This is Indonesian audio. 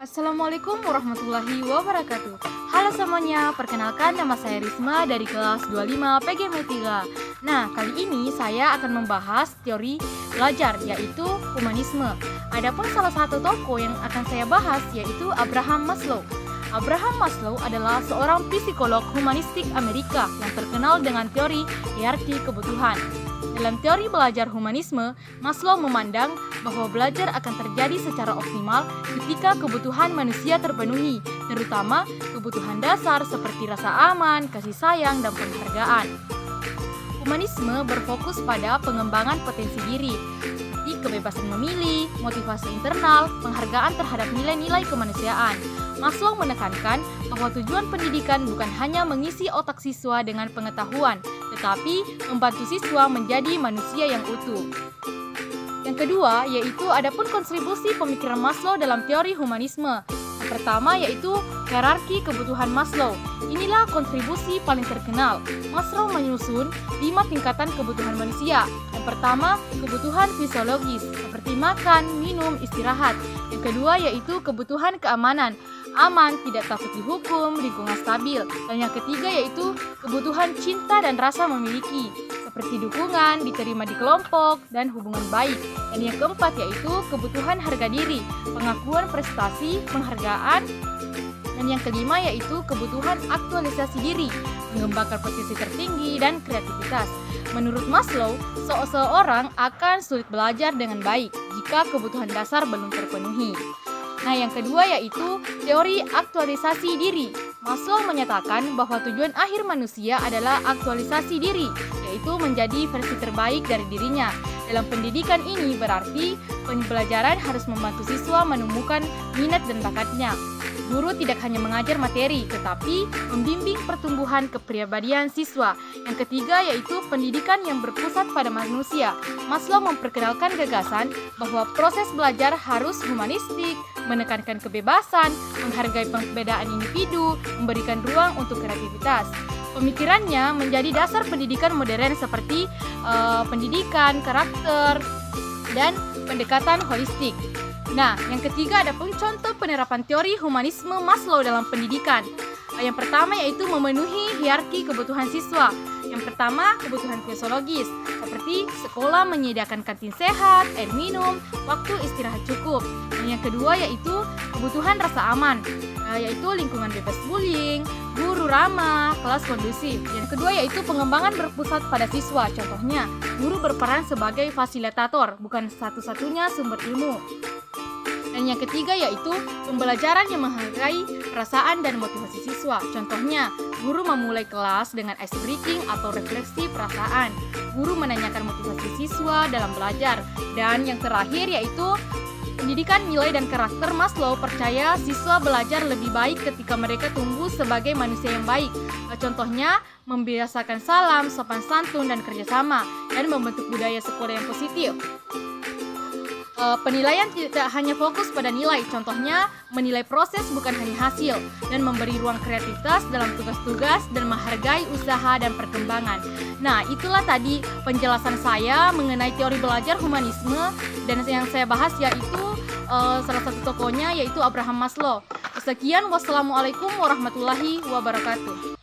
Assalamualaikum warahmatullahi wabarakatuh. Halo semuanya, perkenalkan nama saya Risma dari kelas 25 PGM 3. Nah, kali ini saya akan membahas teori belajar, yaitu humanisme. Adapun salah satu tokoh yang akan saya bahas yaitu Abraham Maslow. Abraham Maslow adalah seorang psikolog humanistik Amerika yang terkenal dengan teori hierarki kebutuhan. Dalam teori belajar humanisme, Maslow memandang bahwa belajar akan terjadi secara optimal ketika kebutuhan manusia terpenuhi, terutama kebutuhan dasar seperti rasa aman, kasih sayang, dan penghargaan. Humanisme berfokus pada pengembangan potensi diri, seperti kebebasan memilih, motivasi internal, penghargaan terhadap nilai-nilai kemanusiaan. Maslow menekankan bahwa tujuan pendidikan bukan hanya mengisi otak siswa dengan pengetahuan, tetapi membantu siswa menjadi manusia yang utuh. Yang kedua, yaitu adapun kontribusi pemikiran Maslow dalam teori humanisme. Yang pertama yaitu hierarki kebutuhan Maslow. Inilah kontribusi paling terkenal. Maslow menyusun 5 tingkatan kebutuhan manusia. Yang pertama, kebutuhan fisiologis seperti makan, minum, istirahat. Yang kedua yaitu kebutuhan keamanan. Aman, tidak takut dihukum, lingkungan stabil. Dan yang ketiga yaitu kebutuhan cinta dan rasa memiliki, seperti dukungan, diterima di kelompok, dan hubungan baik. Dan yang keempat yaitu kebutuhan harga diri, pengakuan prestasi, penghargaan. Dan yang kelima yaitu kebutuhan aktualisasi diri, mengembangkan potensi tertinggi dan kreativitas. Menurut Maslow, seseorang akan sulit belajar dengan baik jika kebutuhan dasar belum terpenuhi. Nah, yang kedua yaitu teori aktualisasi diri. Maslow menyatakan bahwa tujuan akhir manusia adalah aktualisasi diri, yaitu menjadi versi terbaik dari dirinya. Dalam pendidikan ini berarti pembelajaran harus membantu siswa menemukan minat dan bakatnya. Guru tidak hanya mengajar materi, tetapi membimbing pertumbuhan kepribadian siswa. Yang ketiga yaitu pendidikan yang berpusat pada manusia. Maslow memperkenalkan gagasan bahwa proses belajar harus humanistik, menekankan kebebasan, menghargai perbedaan individu, memberikan ruang untuk kreativitas. Pemikirannya menjadi dasar pendidikan modern seperti pendidikan, karakter, dan pendekatan holistik. Nah, yang ketiga ada pun contoh penerapan teori humanisme Maslow dalam pendidikan. Yang pertama yaitu memenuhi hierarki kebutuhan siswa. Yang pertama, kebutuhan fisiologis, seperti sekolah menyediakan kantin sehat, air minum, waktu istirahat cukup. Dan yang kedua yaitu kebutuhan rasa aman, yaitu lingkungan bebas bullying, guru ramah, kelas kondusif. Yang kedua yaitu pengembangan berpusat pada siswa. Contohnya, guru berperan sebagai fasilitator, bukan satu-satunya sumber ilmu. Dan yang ketiga yaitu pembelajaran yang menghargai perasaan dan motivasi siswa. Contohnya, guru memulai kelas dengan ice breaking atau refleksi perasaan. Guru menanyakan motivasi siswa dalam belajar. Dan yang terakhir yaitu pendidikan nilai dan karakter. Maslow percaya siswa belajar lebih baik ketika mereka tumbuh sebagai manusia yang baik. Contohnya, membiasakan salam, sopan santun, dan kerjasama, dan membentuk budaya sekolah yang positif. Penilaian tidak hanya fokus pada nilai, contohnya menilai proses bukan hanya hasil, dan memberi ruang kreativitas dalam tugas-tugas dan menghargai usaha dan perkembangan. Nah, itulah tadi penjelasan saya mengenai teori belajar humanisme, dan yang saya bahas yaitu salah satu tokohnya yaitu Abraham Maslow. Sekian, wassalamualaikum warahmatullahi wabarakatuh.